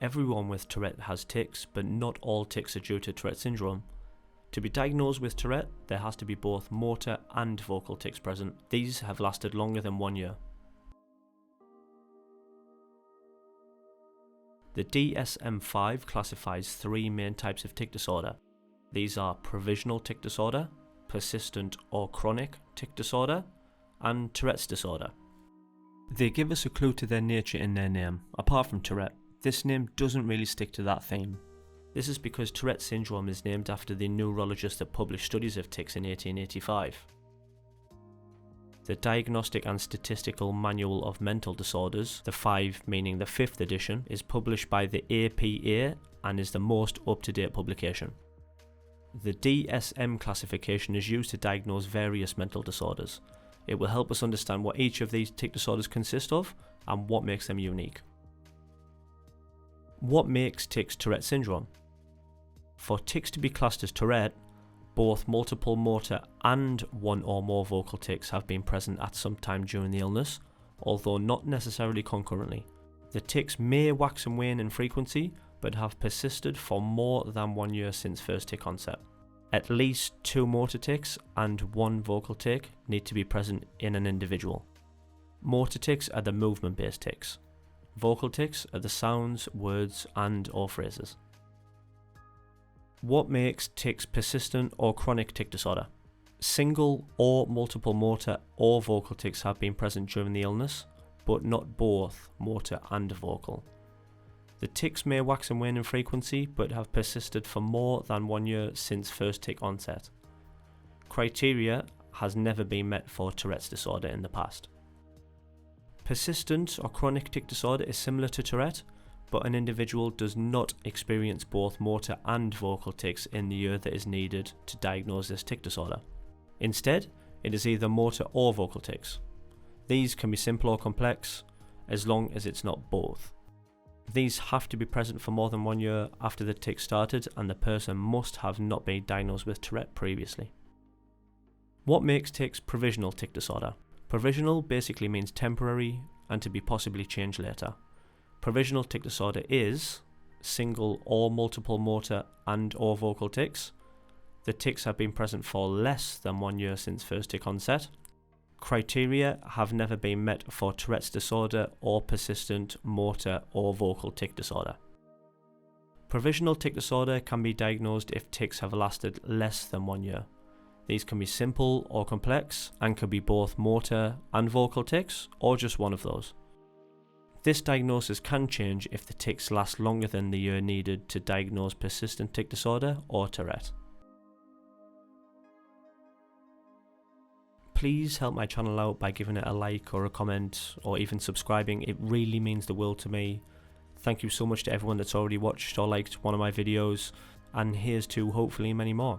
Everyone with Tourette has tics, but not all tics are due to Tourette syndrome. To be diagnosed with Tourette, there has to be both motor and vocal tics present. These have lasted longer than 1 year. The DSM-5 classifies 3 main types of tic disorder. These are provisional tic disorder, persistent or chronic tic disorder, and Tourette's disorder. They give us a clue to their nature in their name. Apart from Tourette, this name doesn't really stick to that theme. This is because Tourette syndrome is named after the neurologist that published studies of tics in 1885. The Diagnostic and Statistical Manual of Mental Disorders, the 5 meaning the 5th edition, is published by the APA and is the most up-to-date publication. The DSM classification is used to diagnose various mental disorders. It will help us understand what each of these tic disorders consist of and what makes them unique. What makes tics Tourette syndrome? For tics to be classed as Tourette, both multiple motor and 1 or more vocal tics have been present at some time during the illness, although not necessarily concurrently. The tics may wax and wane in frequency, but have persisted for more than 1 year since first tic onset. At least 2 motor tics and 1 vocal tic need to be present in an individual. Motor tics are the movement-based tics. Vocal tics are the sounds, words, and/or phrases. What makes tics persistent or chronic tic disorder? Single or multiple motor or vocal tics have been present during the illness, but not both motor and vocal. The tics may wax and wane in frequency, but have persisted for more than 1 year since first tic onset. Criteria has never been met for Tourette's disorder in the past. Persistent or chronic tic disorder is similar to Tourette, but an individual does not experience both motor and vocal tics in the year that is needed to diagnose this tic disorder. Instead, it is either motor or vocal tics. These can be simple or complex, as long as it's not both. These have to be present for more than 1 year after the tic started, and the person must have not been diagnosed with Tourette previously. What makes tics provisional tic disorder? Provisional basically means temporary and to be possibly changed later. Provisional tic disorder is single or multiple motor and/or vocal tics. The tics have been present for less than 1 year since first tic onset. Criteria have never been met for Tourette's disorder or persistent motor or vocal tic disorder. Provisional tic disorder can be diagnosed if tics have lasted less than 1 year. These can be simple or complex and can be both motor and vocal tics or just one of those. This diagnosis can change if the tics last longer than the year needed to diagnose persistent tic disorder or Tourette. Please help my channel out by giving it a like or a comment or even subscribing. It really means the world to me. Thank you so much to everyone that's already watched or liked one of my videos, and here's to hopefully many more.